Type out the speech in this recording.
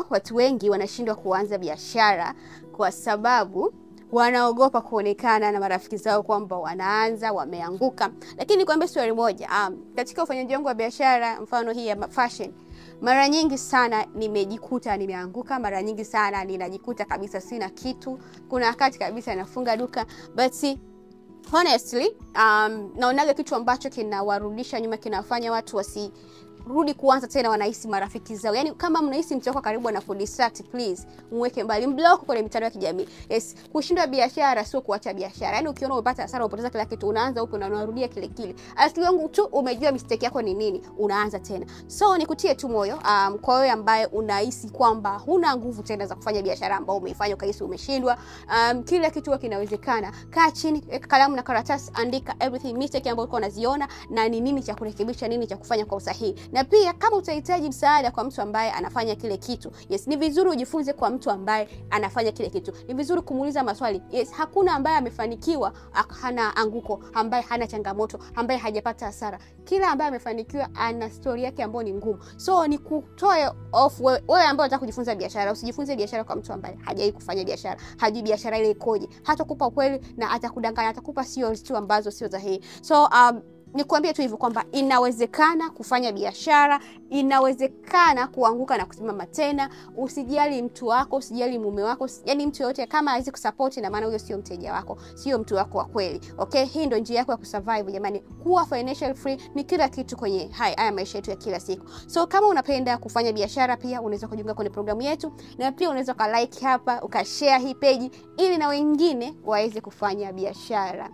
watu wengi wanashindwa kuanza biashara kwa sababu wanaogopa kuonekana na marafiki zao kwamba wanaanza, wameanguka. Lakini nikwambie story moja, katika ufanyaji wangu wa biashara, mfano hii ya fashion, mara nyingi sana nimejikuta nimeanguka, mara nyingi sana ninajikuta kabisa sina kitu. Kuna wakati kabisa nafunga duka, but honestly, naonaga kitu ambacho kinawarudisha nyuma, kinafanya watu rudi kuanza tena, wanahisi marafiki zao. Yani kama mnahisi mtu wako karibu na kudistract, please mweke mbali, mblock kwenye mitandao ya kijamii. Yes, kushindwa biashara sio kuacha biashara. Yani ukiona umepata hasara, unapoteza kila kitu, unaanza upya na unarudia kile kile. Asili yangu tu umejua mistake yako ni nini, unaanza tena. So nikutie tu moyo kwa wewe ambaye unahisi kwamba huna nguvu tena za kufanya biashara ambayo umeifanya ukahisi umeshindwa. Kila kitu kinawezekana. Kaa chini, weka kalamu na karatasi, andika everything mistake ambayo uko unaziona na ni nini cha kurekebisha, nini cha kufanya kwa usahihi. Na pia kama utahitaji msaada kwa mtu ambaye anafanya kile kitu, yes, ni vizuri ujifunze kwa mtu ambaye anafanya kile kitu. Ni vizuri kumuuliza maswali. Yes, hakuna ambaye amefanikiwa hana anguko, ambaye hana changamoto, ambaye hajapata hasara. Kila ambaye amefanikiwa ana story yake ambayo ni ngumu. So ni kutoe off wewe ambaye unataka kujifunza biashara. Usijifunze biashara kwa mtu ambaye hajawahi kufanya biashara, hajui biashara ile ikoje. Hatakupa ukweli na atakudanganya, atakupa theories tu ambazo sio sahihi. So nikuambia tu hivyo kwamba inawezekana kufanya biashara, inawezekana kuanguka na kusimama tena. Usijali mtu wako, usijali mume wako, yani mtu yote kama hawezi kusupport, na maana huyo sio mteja wako, sio mtu wako wa kweli. Okay, hii ndio njia yako ya kusurvive jamani. Kuwa financial free ni kila kitu kwenye haya maisha yetu ya kila siku. So kama unapenda kufanya biashara, pia unaweza kujiunga kwenye programu yetu, na pia unaweza ka like hapa, ukashare hii page ili na wengine waweze kufanya biashara.